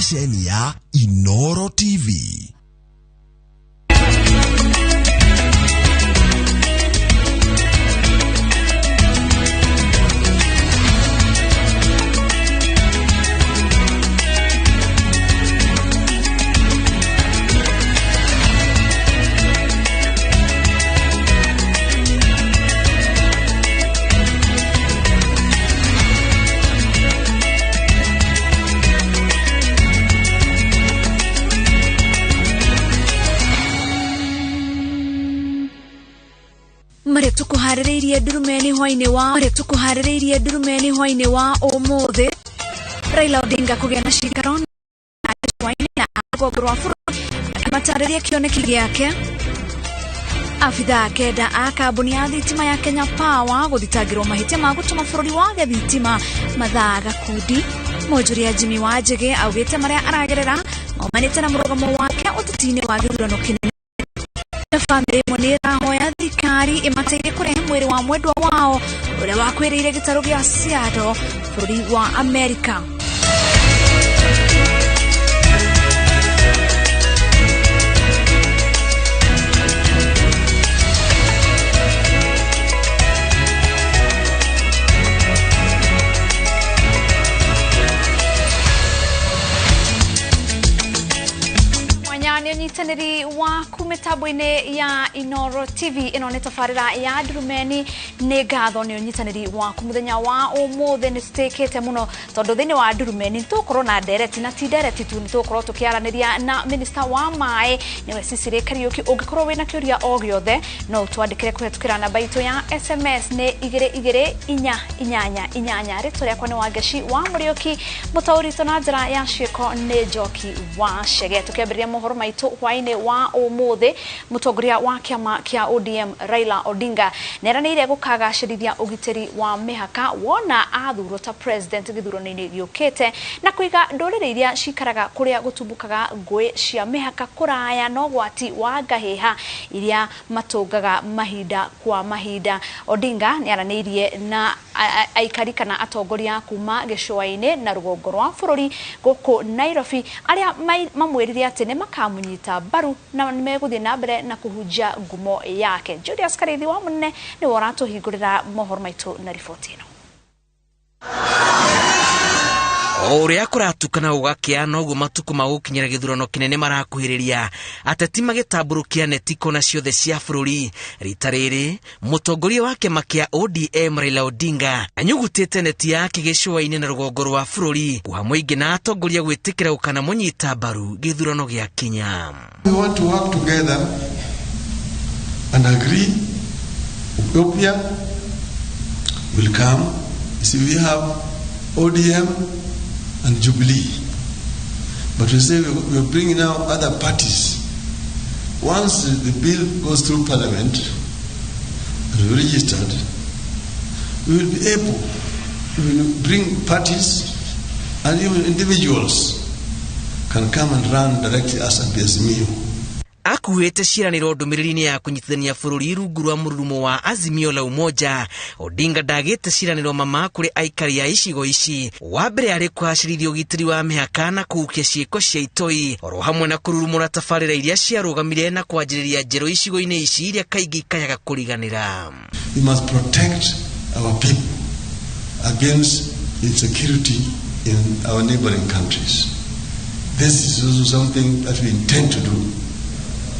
ceceni ya iNooro TV. Tukuharĩrĩirie ndurumeni hwaĩinĩ wa ũmũthĩ Raila Odinga kũgĩa na cikaro Hwaĩinĩ na rũgongo rwa bũrũri akĩmatarĩria kĩoneki gĩake. Afitha kenda a kambuni ya thitima ya Kenya Power gũthitangĩrwo mahĩtia ma gũtũma bũrũri wage thitima mathaa gakundi. Mwonjoria Jimmy Wanjigi augĩte marĩa aragerera maumanĩte na mũrũgamo wake ũteti-inĩ wa gĩthurano kĩnene. Family monera hoya thikari imateithie kurehe mwĩrĩ wa mwendwa wao ũrĩa wakwĩrĩire gĩtarũ gĩa Seattle bũrũri wa Amerika. Nyitanĩri wa mitambo-inĩ ya iNooro TV ĩno nĩ tabarĩra ya ndurumeni. Nĩ ngatho nĩ ũnyitanĩri waku mũthenya wa ũmũthĩ. Nĩ tũtĩkĩte mũno tondũ thĩinĩ wa ndurumeni tũkorwo na ndereti na ti ndereti tu, nĩ tũkorwo tũkĩaranĩria na minister wa maĩ nĩwe Cecily Kariuki. Ũngĩkorwo wĩna kĩũria o gĩothe no ũtwandĩkĩre kũhetũkĩra namba itũ ya SMS nĩ 2288. Rĩtwa rĩakwa nĩ Wangeci wa Mũriũki, mũtaũri na njĩra ya ciĩko nĩ Njoki wa Chege. Tũkĩambĩrĩria mohoro maitũ hwaĩinĩ wa ũmũthĩ, mũtongoria wa kĩama kĩa ODM Raila Odinga nĩeranĩire gũkagacĩrithia ũgitĩri wa mĩhaka wona athurwo ta president gĩthurano-inĩ gĩũkĩte na kũiga ndũrĩrĩ iria cikaraga kũrĩa gũtumbukaga ngũĩ cia mĩhaka kũraya na ũgwati wa ngahĩha iria matũngaga mahinda kwa mahinda. Odinga nĩaranĩirie na aikari kana atongoria kuma gĩcũa-inĩ na rũgongo rwa bũrũri gũkũ Nairobi arĩa mamwĩrire atĩ nĩ makamunyita mbaru na megũthiĩ na mbere na kũhunjia ngumo yake. Julius Karithi wa Mũnene nĩ ũratũhingũrĩra mohoro maitũ na riboti ĩno. Ũrĩa kũratukana ũgakĩa noguo matuko ma gũkinyĩra gĩthurano kĩnene marakuhĩrĩria. Ateti magĩtambũrũkia neti kona ciothe cia bũrũri. Rita rĩrĩ mũtongoria wa kĩama kĩa ODM Raila Odinga anyugutĩte neti yake gĩcũa-inĩ na rũgongo rwa bũrũri hamwe ingĩ na atongoria gwĩtĩkĩra gũkana mũnyita mbaru gĩthurano gĩa Kenya. We want to work together and agree. Ethiopia will come. See, we have ODM and Jubilee, but we say we're bringing now other parties. Once the bill goes through Parliament and we're registered, we will be able to bring parties and even individuals can come and run directly as a Azimio. Akuhete ciĩranĩro ndũmĩrĩri-inĩ ya kũnyitithania bũrũri rungu rwa mũrurumo wa Azimio la Umoja. Odinga ndagĩte ciĩranĩro mama kũrĩ aikari a icigo ici. Wa mbere arĩ kũgacĩrithia ũgitĩri wa mĩhaka na kũhukia ciĩko cia itoi oro hamwe na kũrurumũra tabarĩra iria ciarũgamire na kwanjĩrĩria njerũ icigo-inĩ ici iria kaingĩ ikayaga kũriganĩra. We must protect our people against insecurity in our neighboring countries. This is also something that we intend to do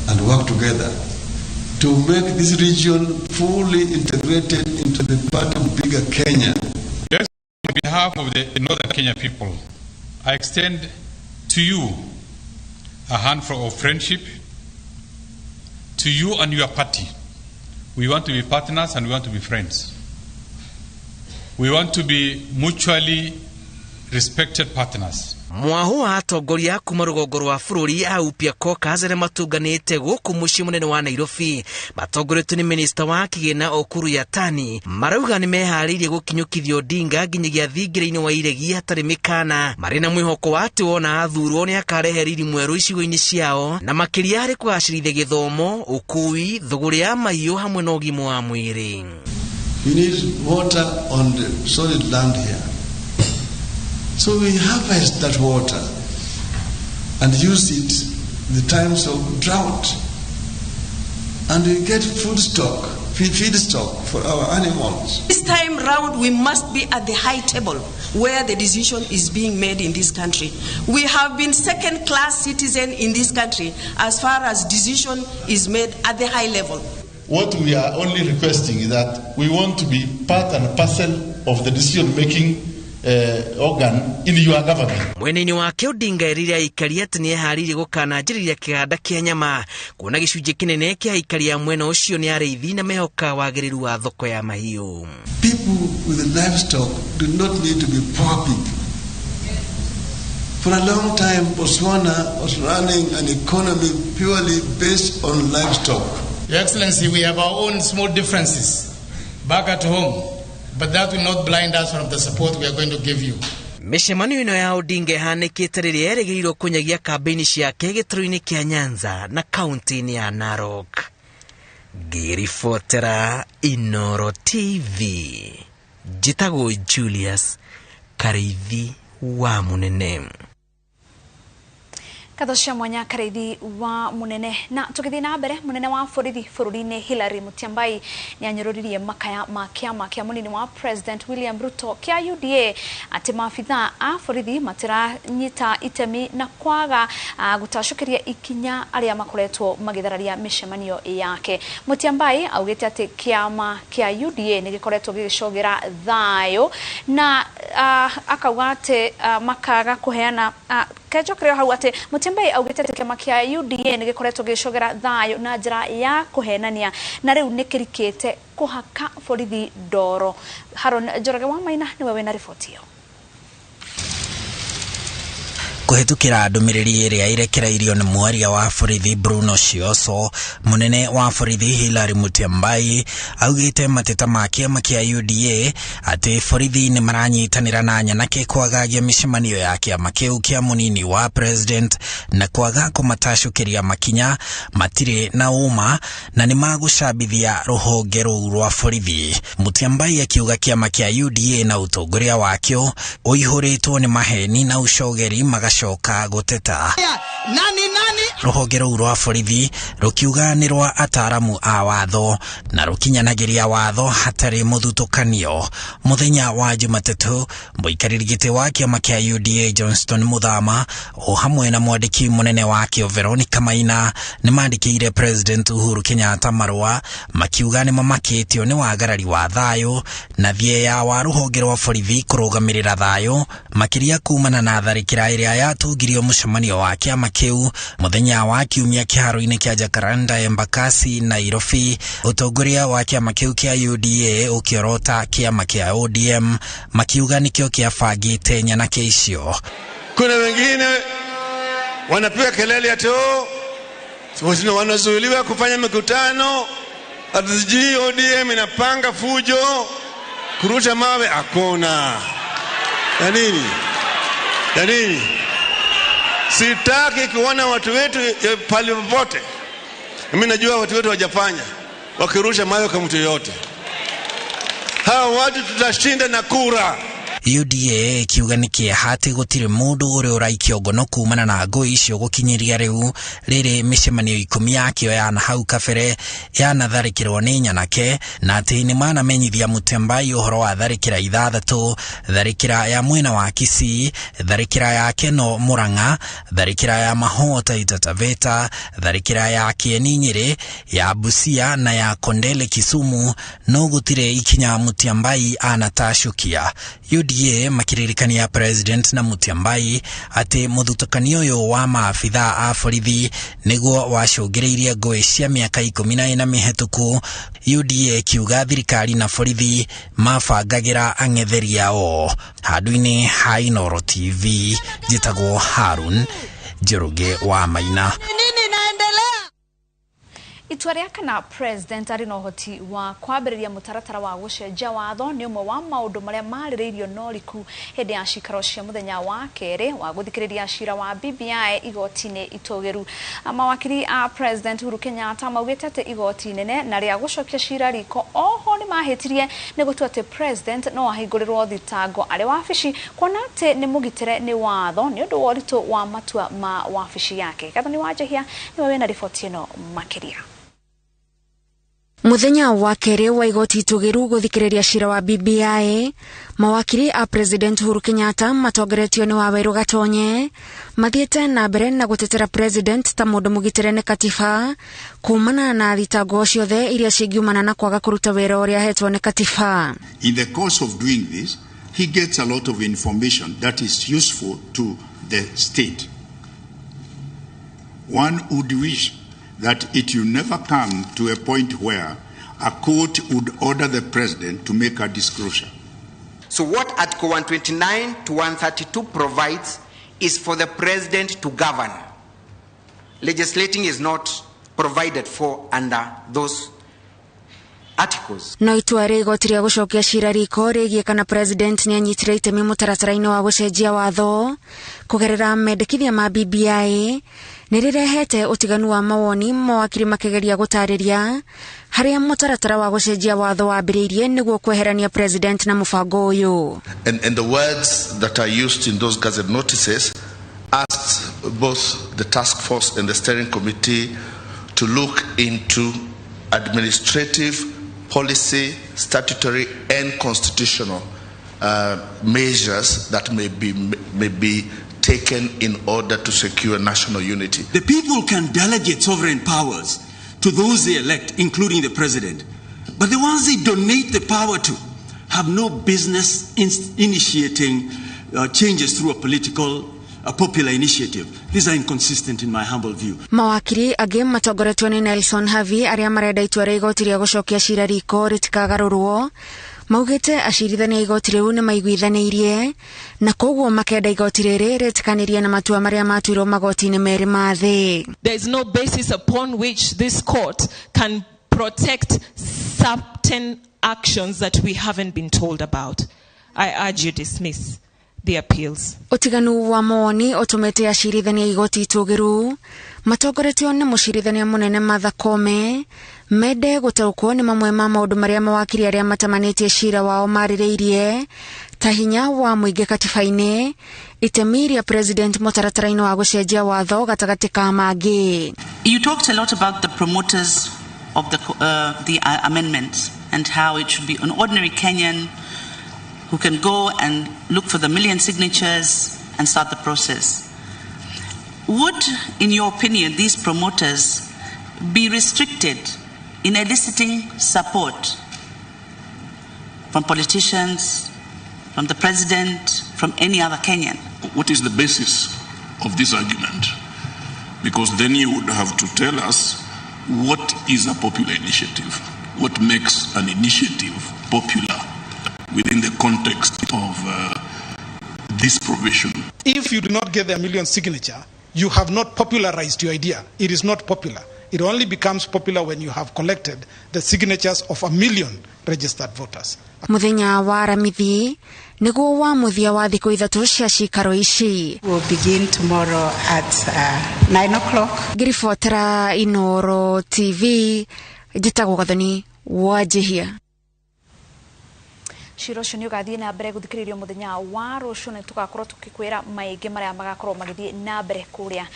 and work together to make this region fully integrated into the part of bigger Kenya. Yes, on behalf of the Northern Kenya people, I extend to you a handful of friendship, to you and your party. We want to be partners and we want to be friends. We want to be mutually respected partners. Mwaho wa atongoria kuma rũgongo rwa bũrũri aupia caucus arĩa matũnganĩte gũkũ mũciĩ mũnene wa Nairobi matongoretio nĩ minista wa kĩgĩna Ũkuru Yatani marauga nĩ meharĩirie gũkinyũkithia Odinga nginyagia thingira-inĩ wa iregi hatarĩ mĩkana marĩ na mwĩhoko wa atĩ wona athurwo nĩ akarehe riri mwerũ icigo-inĩ ciao na makĩria harĩ kũgacĩrithia gĩthomo, ũkui, thũgũrĩ ya mahiũ hamwe na ũgima wa mwĩrĩ. We need water on the solid land here. So we harvest that water and use it in the times of drought. And we get feed stock for our animals. This time round, we must be at the high table where the decision is being made in this country. We have been second-class citizens in this country as far as decision is made at the high level. What we are only requesting is that we want to be part and parcel of the decision-making organ in your government. Mwena-ini wake Odinga erire aikari ati nieharĩirie gũkananjĩrĩria kĩganda kĩa nyama kuona gĩcunjĩ kĩnene kĩa aikari a mwena ũcio nĩ arĩithi na mehoka wagĩrĩru wa thoko ya mahiũ. People with the livestock do not need to be poor people. For a long time, Botswana was running an economy purely based on livestock. Your Excellency, we have our own small differences back at home. But that will not blind us from the support we are going to give you. Mĩcemanio ĩno ya Odinga ĩhanĩkĩte rĩrĩa erĩgĩrĩirwo kũnyagia kambĩini ciake gĩtũũro-inĩ kĩa Nyanza na kaunti-inĩ ya Narok. Ngĩribotera iNooro TV. Njĩtagwo Julius Kareithi wa Munene. Kathosha mwanya Kareithi wa Munene. Na tukithii na mbere munene wa borithi bũrũri-inĩ Hillary Mutyambai nĩ anyũrũririe makaya ma kĩama kĩa mũnini wa President William Ruto kĩa UDA atĩ maabithaa a borithi matiranyita itemi na kwaga gũtacũkĩria ikinya arĩa makoretwo magĩthararia mĩcemanio yake. Mutyambai augĩte atĩ kĩama kĩa UDA nĩ gĩkoretwo gĩgĩcogera thayũ na akauga atĩ makaga kũheana Kajokrio hau ati Mutyambai augite ati kĩama kĩa UDA nĩ gĩkoretwo gĩcogera thayũ na njĩra ya kũhenania na rĩu nĩ kĩrikĩte kũhaka borithi ndoro. Haron Njoroge wa Maina niwe wĩna riboti ĩyo. Kuhetukira ndumiriri iria irekerairio ni mwaria wa borithi Bruno Cioso, munene wa borithi Hillary Mutyambai augite mateta ma kĩama kĩa UDA ati borithi ni maranyitanĩra na nyanake kwagagia mĩcemanio ya kĩama kĩu kĩa munini wa president na kwaga kũmatacũkĩria makinya matire na uma na ni magũcambithia rũhonge rũu rwa borithi. Mutyambai akiuga kĩama kĩa UDA na ũtongoria wakĩo ũihũrĩtwo ni maheni na ucogeri shoka goteta. Rũhonge rũu rwa borithi rũkiuga nĩ rwa ataaramu a watho na rũkinyanagĩria watho hatarĩ mũthutũkanio. Mũthenya wa Jumatatu, mũikarĩri gĩtĩ wa kĩama kĩa UDA Johnston Muthama o hamwe na mwandĩki mũnene wakĩo Veronica Maina nĩ mandĩkĩire President Uhuru Kenyatta marũa makiuga nĩ mamakĩtio nĩ wagarari wa thayũ na thieya wa rũhonge rwa borithi kũrũgamĩrĩra thayũ makĩria kumana na tharĩkĩra ĩrĩa yatungirio mũcemanio wa kĩama kĩu mũthenya wa kiumia kĩharo-inĩ kĩa Jacaranda Embakasi Nairobi. Ũtongoria wa kĩama kĩu kĩa UDA ũkĩorota kĩama kĩa ODM makiuga nĩkĩo kĩabangĩte nyanake icio. Kuna wengine wanapiga kelele ati wanazuiliwa kufanya mikutano, ati ODM inapanga fujo, kurusha mawe. Hakuna. Ya nini? Sitaki kuona watu wetu pale popote. Mimi najua watu wetu wajafanya wakirusha mawe kwa mtu yote. Hawa watu tutashinda na kura. UDA ikiuga nĩ kĩahati gũtirĩ mũndũ ũrĩa ũraikio ngono kumana na ngũĩ icio gũkinyĩria rĩu rĩrĩ mĩcemanio 10 yakĩo ya nahau kabere yanatharĩkĩrwo nĩ nyanake na atĩ nĩ manamenyithia Mutyambai ũhoro wa tharĩkĩra 6, tharĩkĩra ya mwena wa Kisii, tharĩkĩra ya Keno Murang'a, tharĩkĩra ya Mahoo Taita Taveta, tharĩkĩra ya Kieni Nyĩrĩ, ya Busia na ya Kondele Kisumu, no gũtirĩ ikinya Mutyambai anatacũkia. UDA makiririkania President na Mutyambai ati mũthutũkanio ũyũ wa maabithaa a borithi nĩguo wacũngĩrĩirie ngũĩ cia mĩaka 14 mĩhetũku. UDA kiuga thirikari na borithi mabangagĩra ang'etheri ao. Handũ-inĩ ha iNooro TV, njĩtagwo Harun Njoroge wa Maina. Itua rĩa kana President arĩ na ũhoti wa kwambĩrĩria mũtaratara wa gũcenjia watho nĩ ũmwe wa maũndũ marĩa marĩrĩirio noriku hĩndĩ ya cikaro cia mũthenya wa kerĩ wa gũthikĩrĩria cira wa BBI igoti-inĩ itũgĩru. Mawakiri a President Uhuru Kenyatta maugĩte atĩ igoti nene na rĩa gũcokia cira riko oho nĩ mahitirie ne gutua te president no ahigurirwo thitango ari wafici kona ate ni mugitire ni watho ni undu worito wa matua ma wafici yake Gathoni Wajehia ni wewe na ripoti ino makiria. Muthenya wa kere wa igoti itugiru guthikiriria cira wa BBI mawakiri a President Uhuru Kenyatta matongoretio ni Waweru Gatonye mathiete na mbere na gutetera president ta mundu mugitire ni katiba kumana na thitango ciothe iria cingiumana na kwaga kuruta wira uria hetwo ni katiba. In the course of doing this, he gets a lot of information that is useful to the state. One would wish that it will never come to a point where a court would order the president to make a disclosure. So what Article 129 to 132 provides is for the president to govern. Legislating is not provided for under those articles. No itua ria igoti ria gucokia cira riko rigie kana president ni anyitire itemi mutaratara-ini wa gucenjia watho kugerera mendekithia ma BBI nirirehete utiganu wa mawoni mawakiri makigeria gutariria haria mutaratara wa gucenjia watho wambiriirie niguo kweherania president na mubango uyu. And the words that are used in those gazette notices asked both the task force and the steering committee to look into administrative, policy, statutory and constitutional measures that may be taken in order to secure national unity. The people can delegate sovereign powers to those they elect, including the president. But the ones they donate the power to have no business initiating changes through a popular initiative. These are inconsistent in my humble view. Mawakiri age matongoretio ni Nelson Havi aria marenda itua ria igoti ria gucokia cira riko ritikagarurwo maugite acirithania igoti riu ni maiguithaniirie na koguo makenda igoti riri ritikanirie na matua maria matuirwo magoti-ini meri ma thi. There is no basis upon which this court can protect certain actions that we haven't been told about. I urge you dismiss the appeals. Utiganu wa mawoni utumete acirithania igoti itugiru matongoretio ni mucirithania munene Martha Koome mende gutaukwo ni mamwe ma maundu maria mawakiri aria matamanitie cira wao maririirie ta hinya wa muingi katiba-ini itemi ria president mutaratara-ini wa gucenjia watho gatagati ka mangi. You talked a lot about the promoters of the amendments and how it should be an ordinary Kenyan who can go and look for the million signatures and start the process. Would, in your opinion, these promoters be restricted in eliciting support from politicians, from the president, from any other Kenyan? What is the basis of this argument? Because then you would have to tell us what is a popular initiative, what makes an initiative popular within the context of this provision. If you do not get the million signature, you have not popularized your idea. It is not popular. It only becomes popular when you have collected the signatures of 1 million registered voters. Muthenya wa Ramithi niguo wa muthia wa thiku ithatu cia cikaro ici. We'll begin tomorrow at 9 o'clock. Giribotera iNooro TV njitagwo Gathoni Wajehia. Ciro cio ni ugathie na mbere guthikiririo muthenya wa rucio ni tugakorwo tukikwira maingi maria magakorwo magithie na mbere kuria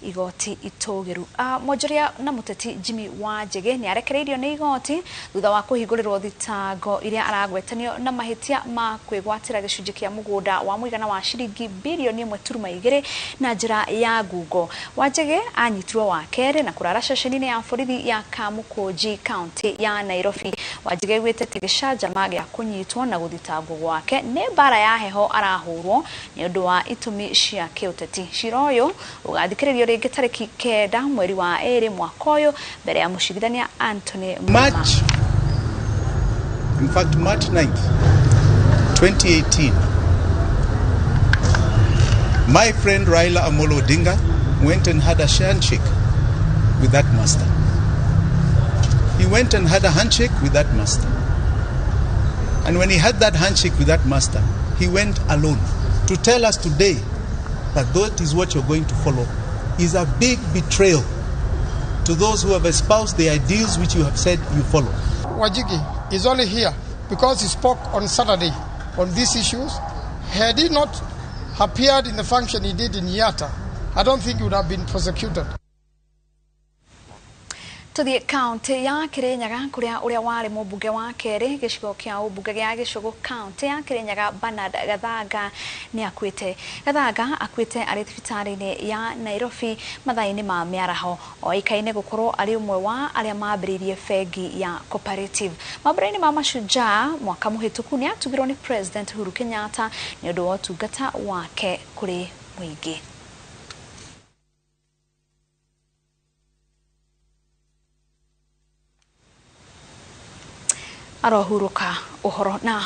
igoti itugiru. Monjoria na muteti Jimmy Wanjigi ni arekereirio ni igoti thutha wa kuhingurirwo thitango iria aragwetanio na mahitia ma kwigwatira gicunji kia mugunda wa muigana wa ciringi bilioni 1.2 na njira ya ngungo. Wanjigi anyitirwo wa kere na kurara ceceni-ini ya borithi ya Kamukunji county ya Nairobi. Wanjigi gwitete gicanjama gia kunyitwo na guthitangwo gwake ni bara ya heho arahurwo ni undu wa itumi cia kiuteti. Cira uyu ugathikiririo ringi tariki 9 mweri wa 2 mwaka uyu mbere ya mucirithania Anthony March 9th 2018 my friend Raila Amolo Odinga went and had a handshake with that master. He went and had a handshake with that master. And when he had that handshake with that master, he went alone. To tell us today that that is what you're going to follow is a big betrayal to those who have espoused the ideals which you have said you follow. Wajigi is only here because he spoke on Saturday on these issues. Had he not appeared in the function he did in Yatta, I don't think he would have been prosecuted. To the county ya Kirinyaga kuria uria wari mubunge wa keri gicigo kia ubunge gia gicigo county ya Kirinyaga Bernard Gathaga ni akwite. Gathaga akwite ari thibitari-ini ya Nairobi mathaini ma miaraho oikaine gukorwo ari umwe wa aria mambiririe fegi ya cooperative. Mambura-ini ma Mashujaa mwaka muhituku ni atugirwo ni President Uhuru Kenyatta ni undu wa utungata wake kuri muingi. Arohuruka uhoro na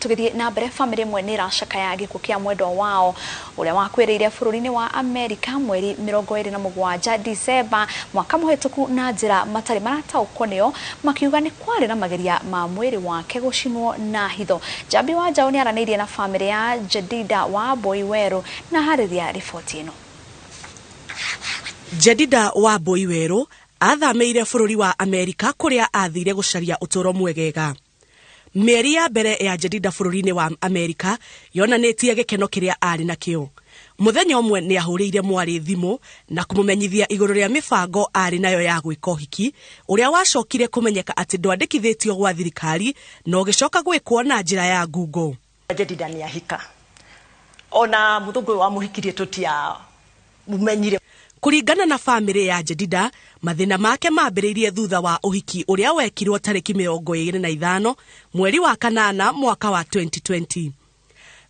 tugithie na mbere family mwe ni racakaya gikuo kia mwendo wao uria wakwiriire bururi-ini wa Amerika mweri 27 December mwaka muhituku na njira matari maratauko nio makiuga ni kwari na mageria ma mwiri wake gucinwo na hitho. Jambi wa Njau ni aranirie na family ya Jedida wa Boiweru na hariria riboti ino. Jedida wa Boiweru athameire bururi wa Amerika kuria athire gucaria uturo mwegega. Mieri ya mbere ya Jedida bururi-ini wa Amerika yonanetie gikeno kiria ari nakio. Muthenya umwe ni ahuriire mwari thimu na kumumenyithia iguru ria mibango ari nayo ya gwika uhiki uria wacokire kumenyeka ati ndwandikithitio gwa thirikari no gicoka gwikwo na njira ya Google. Jedida ni ahika ona muthungu wa muhikirie tutia mumenyire. Kuringana na family ya Jedida, mathina make mambiririe thutha wa uhiki uria wekirwo tariki 25 mweri wa kanana mwaka wa 2020.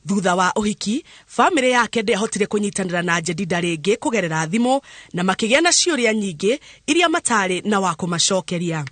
Thutha wa uhiki, family yake ndehotire kunyitanira na Jedida ringi kugerera thimu na makigia na ciuria nyingi iria matari na wa kumacokeria.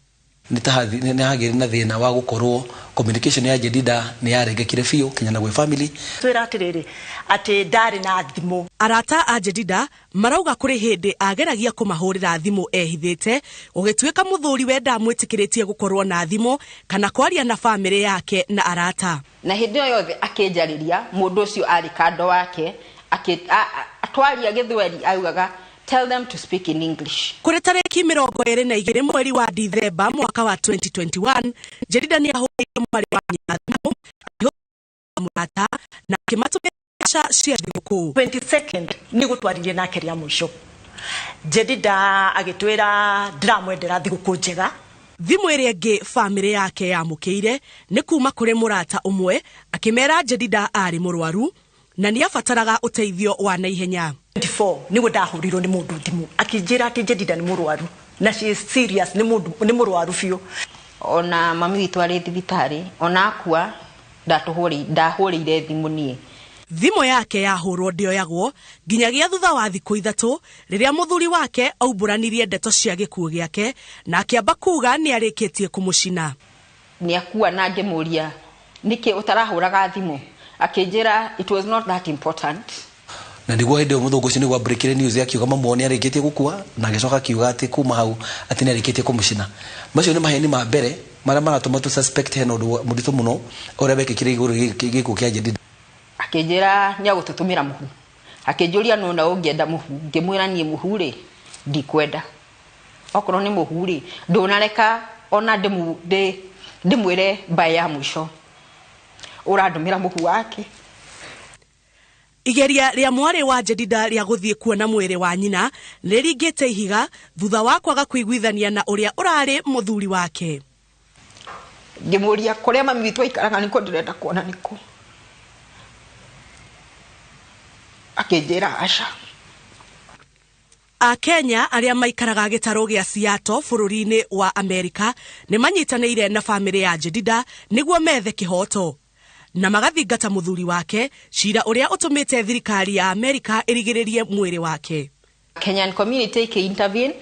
Ni hagire na thina wa gukorwo communication ya Jedida ni yaregekire fiu kinyana gwe family. Twira atiriri ati ndari na thimu. Arata a Jedida marauga kuri hindi ageragia kumahurira thimu ehithite ugituika muthuri we ndamwitikiritie gukorwo na thimu kana kwaria na family yake na arata. Na hindi yothe akinjariria mundu ucio ari kando wake atwaria githweri augaga tell them to speak in English. Kuri tariki 22 mweri wa December mwaka wa 2021 Jedida ni ahuriire mwari wa nyathimu murata na kimatumesha cia thiguku. 22nd ni gutwaririe nake ria mwisho. Jedida agitwira ndiramwendera thiguku njega. Thimu iria ngi family yake yamukiire ni kuma kuri murata umwe akimera Jedida ari murwaru na ni afataraga uteithio wa naihenya. 24 niwe ndahurirwo ni mundu thimu akinjira ati Jedida ni murwaru na she is serious ni murwaru fiu. Ona mami witu ari thibitari ona akua ndahurire thimu nie. Thimu yake yahurwo ndioyagwo nginyagia thutha wa thiku ithatu riria muthuri wake aumburanirie ndeto cia gikuo giake na akiamba kuga ni arikitie kumucina. Ni akua na ngemuria niki utarahuraga thimu akinjira it was not that important. Na ndigwa hinde muthungu ucio ni gwa breakire news yakiuga mamu ni arikitie gukua na gicoka kiuga ati kuma hau ati ni arikitie kumucina. Macio ni maheni ma mbere mara maratuma tu suspect heno mudito muno uria bekikire iguru gikuo kia Jedida. Akinjira ni agututumira muhu akinjuria no na ungienda muhu ngimwira nie muhure ndikwenda okorwo ni muhure ndunareka ona ndimwire baya mwisho urandumira muhu wake. Igeria ria mwari wa Jedida ria guthie kuona mwiri wa nyina niringite ihiga thutha wa kwaga kuiguithania na uria urari muthuri wake. Ngimuria kuria mami witu aikaraga niko ndirenda kuona niko. Akinjira aca. Akenya aria maikaraga gitaro gia Seattle bururi-ini wa Amerika ni manyitaniire na family ya Jedida niguo methe kihoto na magathingata muthuri wake cira uria utumite thirikari ya Amerika irigiririe mwiri wake. Kenyan community ke intervene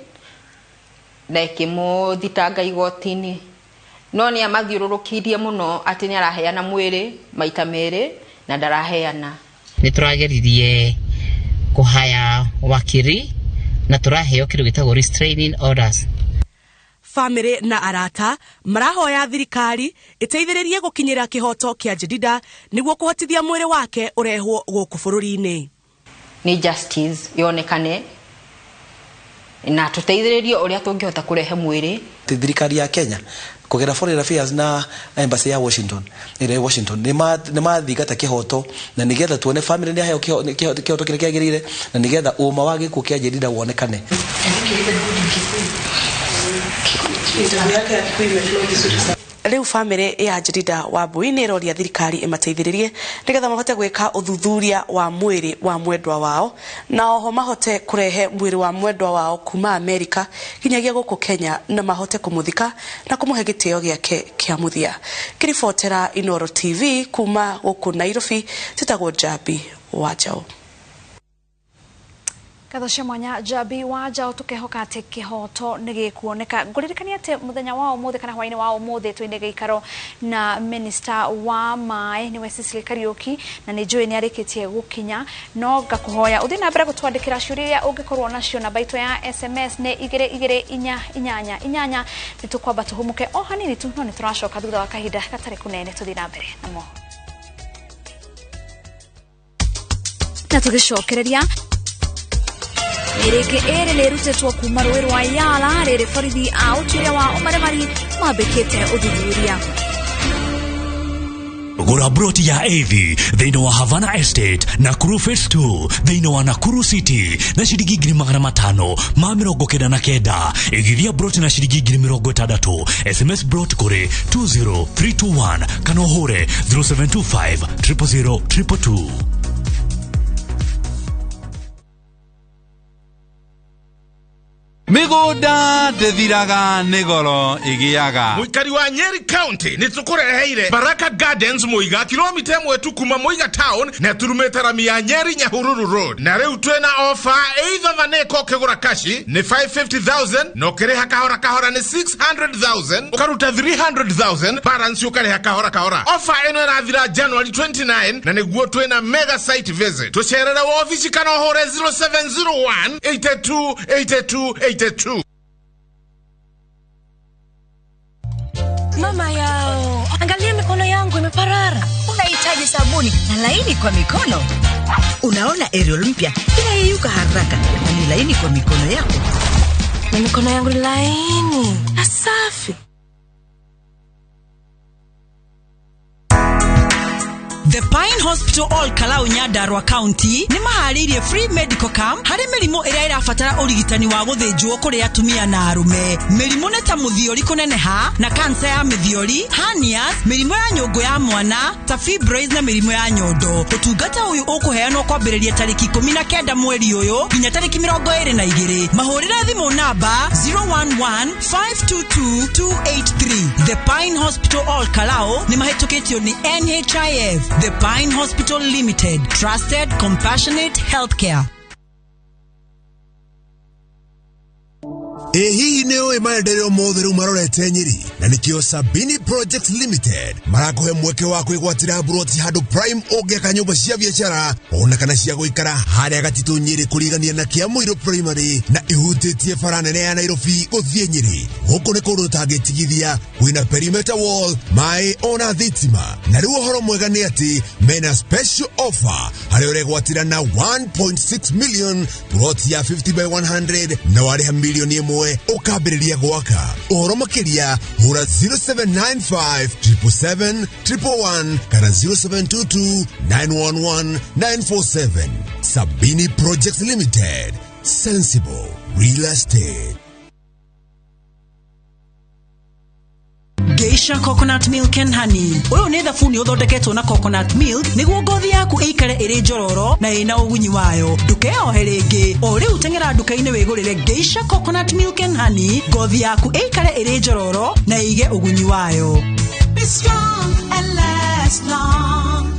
na ikimuthitanga igoti-ini no ni amathiururukirie muno ati ni araheana mwiri maita meri na ndaraheana. Ni turageririe kuhaya wakiri na turaheo kiru gitagwo restraining orders. Family na arata marahoya thirikari iteithiririe gukinyira kihoto kia Jedida niguo kuhotithia mwiri wake urehwo guku bururi-ini. Ni justice yonekane na tuteithiririe uria tungihota kurehe mwiri. Thirikari ya Kenya kugera foreign affairs na embassy ya Washington ni mathigata kihoto na nigetha tuone family ni hayo kihoto kile kiagirire na nigetha uma wa gikuo kia Jedida wonekane. Riu family ya Jedida wa Hwaīinī roria thirikari imateithiririe nigetha mahote gwika uthuthuria wa mwiri wa mwendwa wao na oho mahote kurehe mwiri wa mwendwa wao kuma Amerika kinyagia guku Kenya na mahote kumuthika na kumuhe gitio giake kia muthia. Kiribotera iNooro TV kuma guku Nairobi, titagwo Jabi Wajao. Kathosha mwanya Jabi Wajao tukehoka ati kihoto nigikuoneka nguririkania ati muthenya wao muthe kana Hwaīinī wao muthe twine giikaro na minister wa mai ni Cecily Kariuki na ni njui ni arikitie gukinya no ngakuhoya uthi na mbere gutwandikira ciuria ungikorwo nacio na baito ya SMS ni 2288 nitukwamba tuhumuke o hanini tu no nituracoka thutha wa kahinda gatari kunene tuthi na mbere namo na tugicokereria Ereke ere nerutetwo kuma rũĩ rwa Yala rĩrĩ borithi a ũtuĩria wa ũmaremari mambĩkĩte ũthuthuria. Gura broti ya AV thĩinĩ wa Havana Estate, Nakuru Phase 2 thĩinĩ wa Nakuru City na ciringi 599 igithia broti na ciringi 60 SMS brot kuri 20321 kana ũhũre 0725 000 222. Migoda ndethiraga nigoro igiaga Muikari wa Nyeri County nitukureheire Baraka Gardens Muiga kilomita 1 tu kuma Muiga town na turumeta rami ya Nyeri Nyahururu road na riu twina offer either vaneko kigura kashi ni 550,000 no kireha kahora ni 600,000 ukaruta 300,000 balance ukareha kahora offer eno irathira January 29 na niguo twina mega site visit tucerera wa office kana hore 0701 82 Mama yao, angalia mikono yangu imeparara. Unahitaji sabuni na laini kwa mikono. Unaona Ariel mpya inayeyuka haraka na ni laini kwa mikono yako. Na mikono yangu ni laini na safi. The Pine Hospital All Kalau Nyandarua County ni maharirie free medical camp hari mirimo iria irabatara urigitani wa guthinjwo kuri atumia na arume. Mirimo ne ta muthiori kuneneha na cancer ya mithiori, hernias, mirimo ya nyongo ya mwana, ta fibroids na mirimo ya nyondo. Utungata uyu ukuheanwo kwambiriria tariki 19 mweri uyu nginya tariki 22. Mahurire thimu namba 011-522-283. The Pine Hospital All Kalau ni mahetuketio ni NHIF. The Pine Hospital Limited, trusted, compassionate healthcare. Hii neo maendeleo motheru marorete Nyeri na nikio Sabini Projects Limited marakohe mweke wa kwigwatira broti hadu prime ogeka nyumba cia biashara ona kana cia guikara haria gatitu Nyeri kurigania na Kiamũiro primary na ihutitie faranene ya Nairobi guthie Nyeri guku ni kundu tagetigithia kwina perimeter wall mai ona thitima na riu horo mwega ni ati mena special offer haria uregwatira na 1.6 million broti ya 50 by 100 na wariha milioni 1 ukambiriria gwaka uhoro makiria hura 0795 777 111 kana 0722 911 947. Sabini Projects Limited, sensible real estate. Geisha coconut milk and honey. Uyu ni thabuni uthondeketwo na coconut milk niguo ngothi yaku ikare iri njororo na ina ugunyi wayo. Ndukeohe ringi. O riu tengera nduka-ini wigurire Geisha coconut milk and honey, ngothi yaku ikare iri njororo na ige ugunyi wayo. Be strong and last long.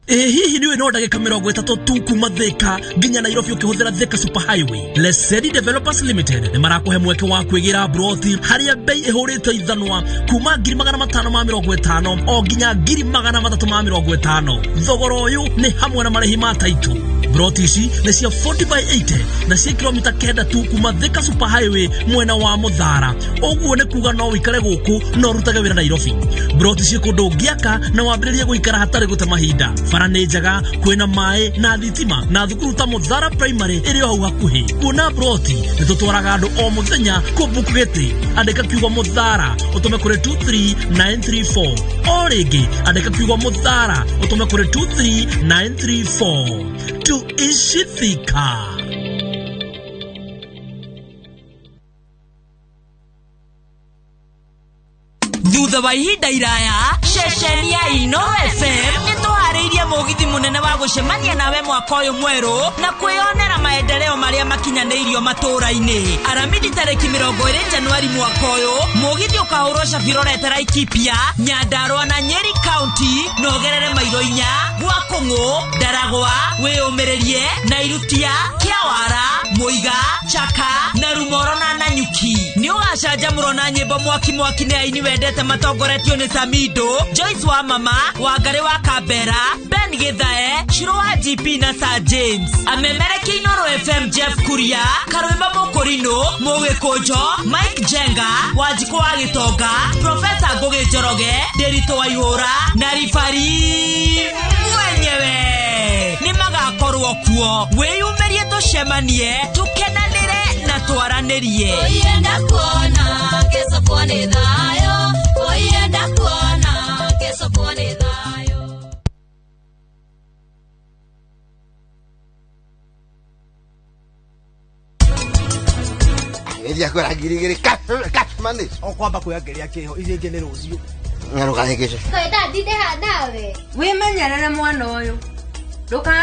Hihi niwe no ndagika 30 tu kuma Thika nginya Nairobi ukihũthĩra Thika Super Highway. Lesedi Developers Limited ni marakuhe mweke wa kwĩgira broti haria bei ihũrĩte ithanwa kuma 550 o nginya 350. Thogora ũyũ ni hamwe na marĩhi ma taitũ. Broti ici nĩ cia 40 by 80 na cia kilomita 9 tu kuma Thika Super Highway mwena wa Muthara. Ũguo nĩ kuga no wikare gũkũ no rutage wĩra Nairobi. Broti ci kũndũ ngĩaka na wambĩrĩrie gũikara hatarĩ gũte mahinda. Bara nĩ njega, kwĩna maĩ na thitima na thukuru ta Muthara Primary ĩrĩ hau hakuhĩ. Kuona Broti nĩ tũtwaraga andũ o mũthenya kũbuku gĩtĩ. Andĩka kiugo Muthara ũtũme kũrĩ 23934. O rĩngĩ andĩka kiugo Muthara ũtũme kũrĩ 23934. Tuishi Thika. Thutha wa ihinda iraya, ceceni ya iNooro FM nĩtũharĩirie mũgithi mũnene wa gũcemania nawe mwaka ũyũ mwerũ na kwĩyonera maendeleo marĩa makinyanĩirio matũũra-inĩ. Aramithi tarĩki 20 Januari mwaka ũyũ, mũgithi ũkahũrwo cabi Rorete Laikipia, Nyandarua na Nyeri County na ũgerere mairo 4 gwa Kũng'ũ, Ndaragwa, Wĩyũmĩrĩrie, Nairutia, Kĩawara, Mũiga, Chaka na Rumoro na Nanyuki. Nĩ ũgacanjamũrwo na nyĩmbo mwaki nĩ aini wendete matongoretio nĩ Samido, Joyce wa Mama, Wangari wa Kambera, Ben Githae, Shiro wa GP na Sir James. Amemereki iNooro FM Jeff Kuria, Karwimba Mũkũrinũ, Mũgĩkũnjo, Mike Jenga, Wanjikũ wa Gĩtonga, Professor Ngũgĩ Njoroge, Ndĩritũ wa Ihũra na Ribari mwenyewe nĩ magakorwo kuo. Wĩyumĩrie tũcemanie, tũkenanĩre na twaranĩrie. Oyenda kuona kesho kuone thayo. Oyenda kuona kesho kuone thayo. Elia kwa girigiri mande. Okwamba kuyageria kiho izinge ni rucio. Ngaro kahekesha. Kaida dide hadawe. Wimenyerere mwana uyu. Nduka